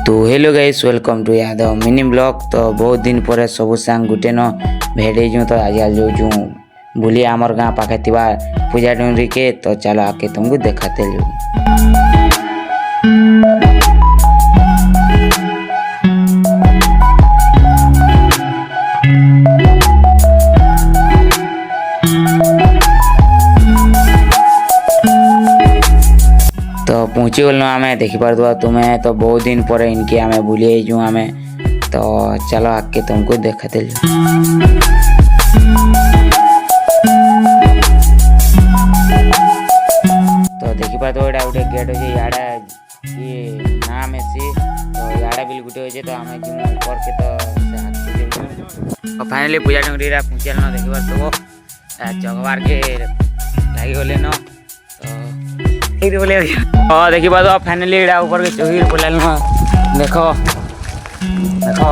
तो hello guys welcome to Yadav mini blog. तो बहुत दिन पर सब सांग गुटे न भेट हो तो आज जो बुली आमर गाँ पाखे पूजा डुंगरी के। तो चलो आके तुमको देखाते जो। तो पहुँची गल आम देखिपार तुम्हें। तो बहुत दिन पर इनके आम बुली आम। तो चलो आके तुमको देखाते तो देखिपार तो एटा गोटे गेट अच्छे याडा ये नाम है। तो याडा बिल गुटे अच्छे तो आम जी ऊपर के तो फाइनली पूजा डुंगरी पहुँचे न देखिपार तो चकबार के लगी गले न। तो देखी तो फाइनली ऊपर के चौकी पड़े देखो देखो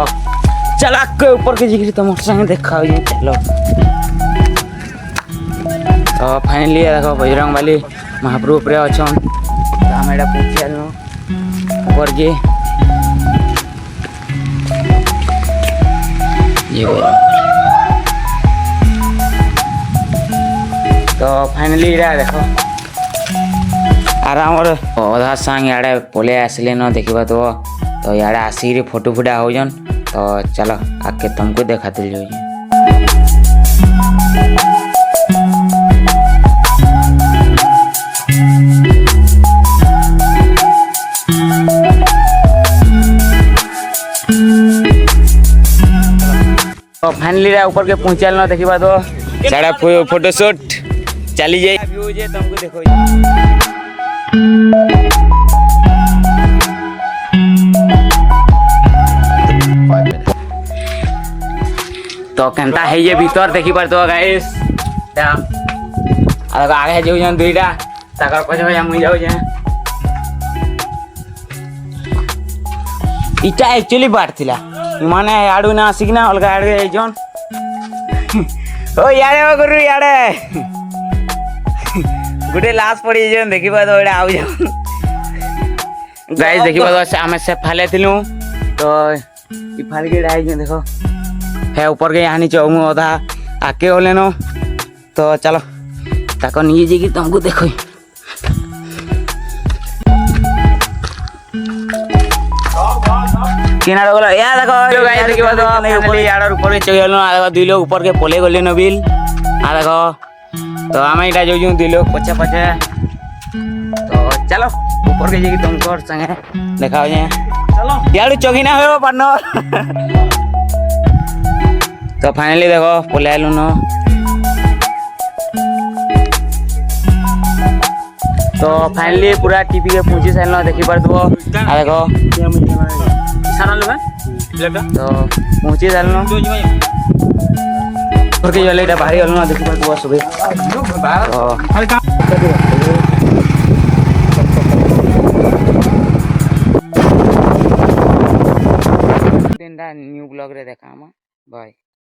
चला के ऊपर के जिक्र तुम संगे देखा चलो। तो फाइनली देखो बजरंग वाली महाप्रभु पर अच्छा आम एटा पहुँची ऊपर के तो फाइनली देखो आराम अधा सांग याडे पले आसले न देखा तो याडे आसिक फोटो फुटा होजन। तो चलो आके तुमको देखाते जो। तो फाइनली ऊपर के पहुंचल न देखा तो सारा फोटोशूट चली जाए तुमको देखो। तो केनता है ये भीतर देखी पार तो गाइस आगे जो दुईटा ताकर पछे मुई जाऊ इटा एक्चुअली बाट थिला माने आडू ना आसिकना अलगा आडे जन ओ यारे ओ गुरु यारे गुटे लास्ट पड़ी जन देखी पा तो एडा आउ जन गाइस देखी पा तो आमे से फाले थिलु। तो ई फाल के डाई जन देखो है ऊपर के यहाँ नीचे हूँ अधा आके होले न। तो चलो ताको नहीं जी कि तुमको देखो किनारे गलो या देखो गाइस देखि बा तो नहीं ऊपर याडर ऊपर के चढ़ गलो। आ देखो दुई लोग ऊपर के पले गले न बिल। आ देखो तो आम इटा जो दुई लोग पछे पछे। तो चलो ऊपर के जी कि तुमको संगे देखाओ जे चलो याडू चौकी ना हो पार्टनर। तो फाइनली देखो पले आलू न। तो फाइनली पूरा टीपी के पहुंची साइल न देखी पार देखो तो पहुंची साइल न के जले एटा भारी हल न देखी पार सुबह। न्यू ब्लॉग रे देखा बाय।